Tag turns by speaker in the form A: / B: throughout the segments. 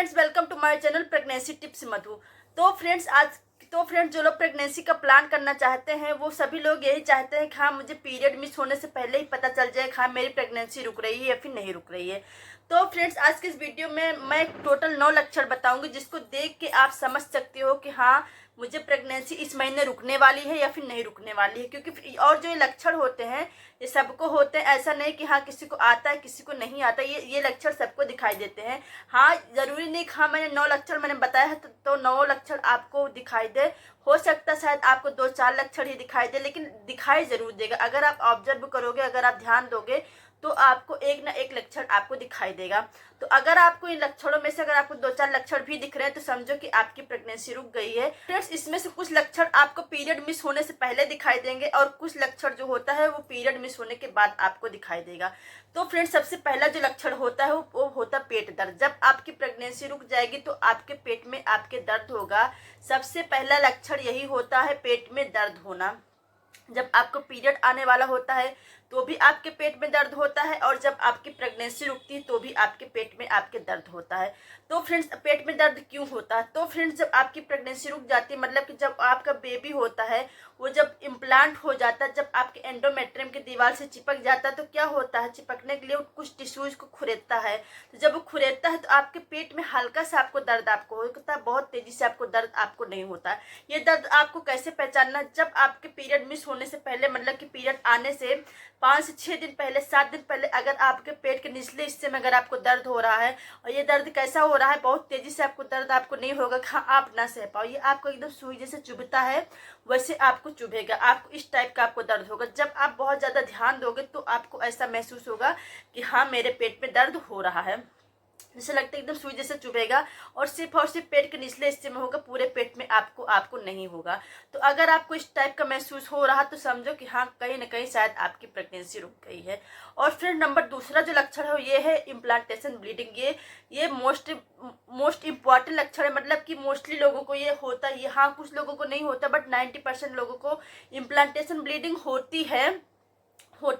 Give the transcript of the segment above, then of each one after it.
A: Friends, welcome to my channel pregnancy tips Madhu. तो friends जो लोग प्रेगनेंसी का प्लान करना चाहते हैं वो सभी लोग यही चाहते हैं कि हाँ मुझे पीरियड मिस होने से पहले ही पता चल जाए कि हाँ मेरी प्रेगनेंसी रुक रही है या फिर नहीं रुक रही है। तो फ्रेंड्स आज के इस वीडियो में मैं टोटल 9 लक्षण बताऊंगी जिसको देख के आप समझ सकते हो कि हाँ मुझे प्रेगनेंसी इस महीने रुकने वाली है या फिर नहीं रुकने वाली है। क्योंकि और जो ये लक्षण होते हैं ये सबको होते हैं, ऐसा नहीं कि हाँ किसी को आता है किसी को नहीं आता। ये लक्षण सबको दिखाई देते हैं। हाँ जरूरी नहीं कि हाँ मैंने 9 लक्षण मैंने बताया है तो 9 लक्षण आपको दिखाई दे। हो सकता है शायद आपको 2-4 लक्षण ही दिखाई दे, लेकिन दिखाई जरूर देगा। अगर आप ऑब्जर्व करोगे, अगर आप ध्यान दोगे तो आपको एक ना एक लक्षण आपको दिखाई देगा। तो अगर आपको इन लक्षणों में से अगर आपको 2-4 लक्षण भी दिख रहे हैं तो समझो कि आपकी प्रेगनेंसी रुक गई है। फ्रेंड्स इसमें से कुछ लक्षण आपको पीरियड मिस होने से पहले दिखाई देंगे और कुछ लक्षण जो होता है वो पीरियड मिस होने के बाद आपको दिखाई देगा। तो फ्रेंड्स सबसे पहला जो लक्षण होता है वो होता है पेट दर्द। जब आपकी प्रेगनेंसी रुक जाएगी तो आपके पेट में आपके दर्द होगा। सबसे पहला लक्षण यही होता है, पेट में दर्द होना। जब आपको पीरियड आने वाला होता है तो भी आपके पेट में दर्द होता है और जब आपकी प्रेगनेंसी रुकती है तो भी आपके पेट में आपके दर्द होता है। तो फ्रेंड्स पेट में दर्द क्यों होता है? तो फ्रेंड्स जब आपकी प्रेगनेंसी रुक जाती है, मतलब कि जब आपका बेबी होता है वो जब इम्प्लांट हो जाता है, जब आपके एंडोमेट्रियम की दीवार से चिपक जाता है तो क्या होता है, चिपकने के लिए कुछ टिश्यूज को खुरेदता है। तो जब वो खुरेदता है तो आपके पेट में हल्का सा आपको दर्द आपको होता है, बहुत तेजी से आपको दर्द आपको नहीं होता है। ये दर्द आपको कैसे पहचानना? जब आपके पीरियड मिस होने से पहले, मतलब कि पीरियड आने से 5 से 6 दिन पहले, 7 दिन पहले अगर आपके पेट के निचले हिस्से में अगर आपको दर्द हो रहा है और ये दर्द कैसा हो रहा है, बहुत तेजी से आपको दर्द आपको नहीं होगा, हाँ आप ना सह पाओ, ये आपको एकदम सुई जैसे चुभता है वैसे आपको चुभेगा, आपको इस टाइप का आपको दर्द होगा। जब आप बहुत ज़्यादा ध्यान दोगे तो आपको ऐसा महसूस होगा कि हाँ मेरे पेट में दर्द हो रहा है, जैसे लगता है एकदम सुई जैसे चुभेगा और सिर्फ पेट के निचले हिस्से में होगा, पूरे पेट में आपको नहीं होगा। तो अगर आपको इस टाइप का महसूस हो रहा तो समझो कि हाँ कहीं ना कहीं शायद आपकी प्रेगनेंसी रुक गई है। और फिर नंबर दूसरा जो लक्षण है ये है इम्प्लांटेशन ब्लीडिंग। ये मोस्ट इम्पॉर्टेंट लक्षण है, मतलब कि मोस्टली लोगों को ये होता है। हाँ कुछ लोगों को नहीं होता बट 90% लोगों को इम्प्लांटेशन ब्लीडिंग होती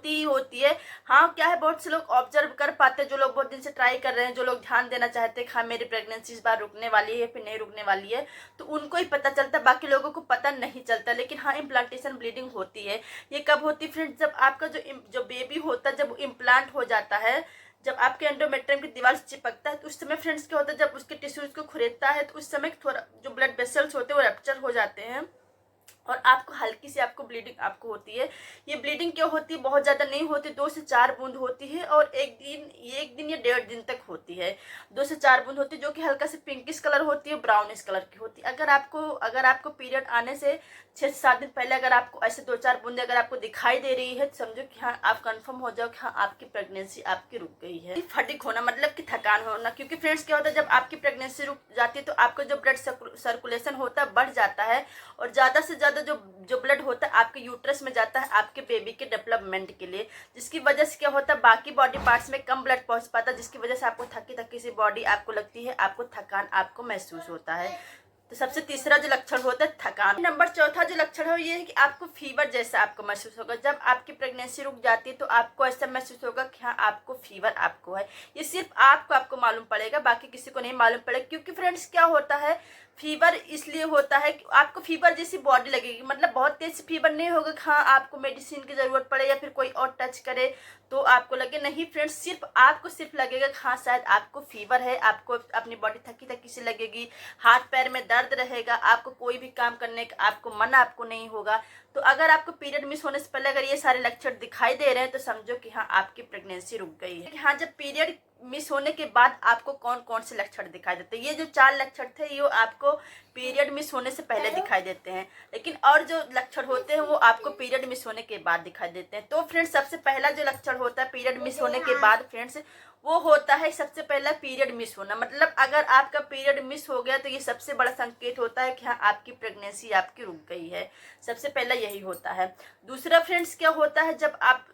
A: ही होती है। हाँ क्या है, बहुत से लोग ऑब्जर्व कर पाते हैं, जो लोग बहुत दिन से ट्राई कर रहे हैं, जो लोग ध्यान देना चाहते हैं हाँ मेरी प्रेगनेंसी इस बार रुकने वाली है फिर नहीं रुकने वाली है, तो उनको ही पता चलता, बाकी लोगों को पता नहीं चलता। लेकिन हाँ इम्प्लांटेशन ब्लीडिंग होती है। ये कब होती है फ्रेंड्स? जब आपका जो बेबी होता है, जब वो इम्प्लांट हो जाता है, जब आपके एंडोमेट्रियम की दीवार से चिपकता है तो उस समय फ्रेंड्स क्या होता है, जब उसके टिश्यूज को खुरेदता है तो उस समय थोड़ा जो ब्लड वेसल्स होते हैं वो रप्चर हो जाते हैं और आपको हल्की सी आपको ब्लीडिंग आपको होती है। ये ब्लीडिंग क्यों होती है? बहुत ज़्यादा नहीं होती, 2 से 4 बूंद होती है और एक दिन या 1.5 दिन तक होती है। 2 से 4 बूंद होती है जो कि हल्का से पिंकिश कलर होती है, ब्राउनिश कलर की होती है। अगर आपको पीरियड आने से 6 से 7 दिन पहले अगर आपको ऐसे 2-4 बूंदे अगर आपको दिखाई दे रही है तो समझो कि हाँ आप कंफर्म हो जाओ कि हाँ आपकी प्रेगनेंसी आपकी रुक गई है। फटीग होना मतलब कि थकान होना, क्योंकि फ्रेंड्स क्या होता है जब आपकी प्रेगनेंसी रुक जाती है तो आपका जो ब्लड सर्कुलेशन होता है बढ़ जाता है और ज़्यादा से ज़्यादा जो ब्लड होता है आपके यूट्रस में जाता है आपके बेबी के डेवलपमेंट के लिए, जिसकी वजह से क्या होता है बाकी बॉडी पार्ट्स में कम ब्लड पहुंच पाता है, जिसकी वजह से आपको थकी थकी सी बॉडी आपको लगती है, आपको थकान आपको महसूस होता है। तो सबसे तीसरा जो लक्षण होता है थकान। नंबर चौथा जो लक्षण है ये है कि आपको फीवर जैसा आपको महसूस होगा। जब आपकी प्रेगनेंसी रुक जाती है तो आपको ऐसा महसूस होगा कि हाँ आपको फीवर आपको है। ये सिर्फ आपको मालूम पड़ेगा, बाकी किसी को नहीं मालूम पड़ेगा। क्योंकि फ्रेंड्स क्या होता है, फीवर इसलिए होता है कि आपको फीवर जैसी बॉडी लगेगी, मतलब बहुत तेज फीवर नहीं होगा कि हाँ आपको मेडिसिन की जरूरत पड़े या फिर कोई और टच करे तो आपको लगे, नहीं फ्रेंड्स सिर्फ लगेगा कि हाँ शायद आपको फीवर है, आपको अपनी बॉडी थकी थकी सी लगेगी, हाथ पैर में दर्द रहेगा, आपको कोई भी काम करने का आपको मन आपको नहीं होगा। तो अगर आपको पीरियड मिस होने से पहले अगर ये सारे लक्षण दिखाई दे रहे हैं तो समझो कि हाँ आपकी प्रेगनेंसी रुक गई है। हाँ जब पीरियड मिस होने के बाद आपको कौन कौन से लक्षण दिखाई देते हैं? ये जो 4 लक्षण थे ये आपको पीरियड मिस होने से पहले दिखाई देते हैं, लेकिन और जो लक्षण होते हैं वो आपको पीरियड मिस होने के बाद दिखाई देते हैं। तो फ्रेंड्स सबसे पहला जो लक्षण होता है पीरियड मिस होने के बाद फ्रेंड्स वो होता है सबसे पहला पीरियड मिस होना। मतलब अगर आपका पीरियड मिस हो गया तो ये सबसे बड़ा संकेत होता है कि हाँ आपकी प्रेगनेंसी आपकी रुक गई है। सबसे पहला यही होता है। दूसरा फ्रेंड्स क्या होता है, जब आप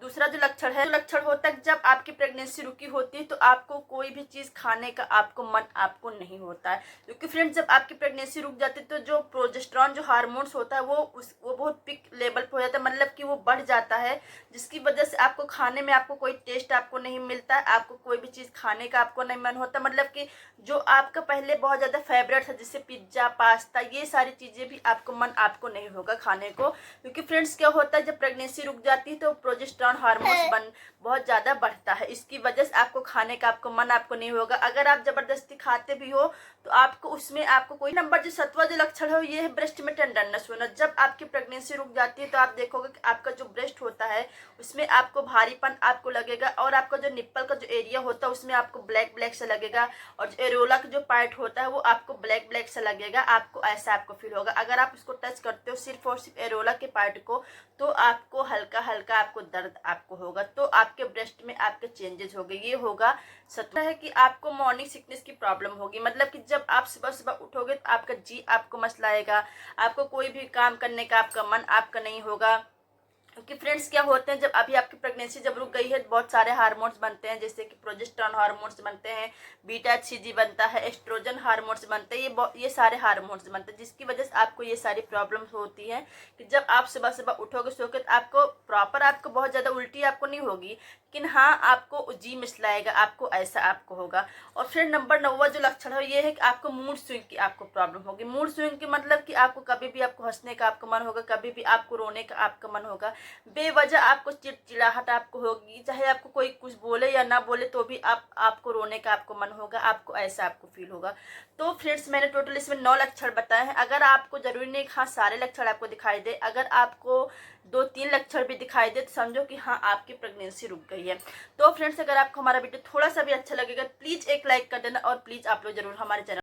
A: दूसरा जो लक्षण है, लक्षण होता है जब आपकी प्रेगनेंसी रुकी होती है तो आपको कोई भी चीज़ खाने का आपको मन आपको नहीं होता है, क्योंकि फ्रेंड्स जब आपकी प्रेगनेंसी रुक जाती है तो जो प्रोजेस्टेरॉन जो हार्मोन्स होता है वो बहुत पिक लेवल पर हो जाता है, मतलब कि वो बढ़ जाता है, जिसकी वजह से आपको खाने में आपको कोई टेस्ट आपको नहीं मिलता है, आपको कोई भी चीज़ खाने का आपको नहीं मन होता, मतलब कि जो आपका पहले बहुत ज़्यादा फेवरेट था जैसे पिज्ज़ा पास्ता ये सारी चीज़ें भी आपको मन आपको नहीं होगा खाने को, क्योंकि फ्रेंड्स क्या होता है जब प्रेगनेंसी रुक जाती है तो प्रोजेस्टेरॉन हार्मोन्स बहुत ज़्यादा बढ़ता है, इसकी वजह से आपको खाने का आपको मन आपको नहीं होगा। अगर आप ज़बरदस्ती खाते भी हो तो आपको उसमें आपको कोई नंबर जो 7वां जो लक्षण है ये है ब्रेस्ट में टेंडरनेस होना। जब आपकी प्रेगनेंसी रुक जाती है तो आप देखोगे कि आपका जो ब्रेस्ट होता है उसमें आपको भारीपन आपको लगेगा, और आपका जो निप्पल का जो एरिया होता है उसमें आपको ब्लैक ब्लैक से लगेगा, और जो एरोला का जो पार्ट होता है वो आपको ब्लैक ब्लैक से लगेगा, आपको ऐसा आपको फील होगा। अगर आप उसको टच करते हो सिर्फ और सिर्फ एरोला के पार्ट को तो आपको हल्का हल्का आपको दर्द आपको होगा, तो आपके ब्रेस्ट में आपके चेंजेस हो गए। ये होगा सत्य है कि आपको मॉर्निंग सिकनेस की प्रॉब्लम होगी, मतलब कि जब आप सुबह सुबह उठोगे तो आपका जी आपको मचलाएगा, आपको कोई भी काम करने का आपका मन आपका नहीं होगा, क्योंकि फ्रेंड्स क्या होते हैं जब अभी आपकी प्रेगनेंसी जब रुक गई है तो बहुत सारे हार्मोन्स बनते हैं, जैसे कि प्रोजेस्टेरॉन हार्मोन्स बनते हैं, बीटा HCG बनता है, एस्ट्रोजन हार्मोन्स बनते हैं, ये सारे हार्मोन्स बनते हैं, जिसकी वजह से आपको ये सारी प्रॉब्लम्स होती हैं कि जब आप सुबह सुबह उठोगे सोके तो आपको प्रॉपर आपको बहुत ज़्यादा उल्टी आपको नहीं होगी, लेकिन हाँ आपको जी मिचलाएगा, आपको ऐसा आपको होगा। और फिर नंबर 9वां जो लक्षण है ये है कि आपको मूड स्विंग की आपको प्रॉब्लम होगी। मूड स्विंग की मतलब कि आपको कभी भी आपको हंसने का आपका मन होगा, कभी भी आपको रोने का आपका मन होगा, बेवजह आपको चिड़चिड़ाहट आपको होगी, चाहे आपको कोई कुछ बोले या ना बोले तो भी आपको रोने का आपको मन होगा, आपको ऐसा आपको फील होगा। तो फ्रेंड्स मैंने टोटल इसमें 9 लक्षण बताए हैं। अगर आपको जरूरी नहीं हाँ सारे लक्षण आपको दिखाई दे, अगर आपको 2-3 लक्षण भी दिखाई दे तो समझो कि हाँ आपकी प्रेगनेंसी रुक गई है। तो फ्रेंड्स अगर आपको हमारा वीडियो थोड़ा सा भी अच्छा लगेगा प्लीज़ एक लाइक कर देना, और प्लीज़ आप लोग जरूर हमारे चैनल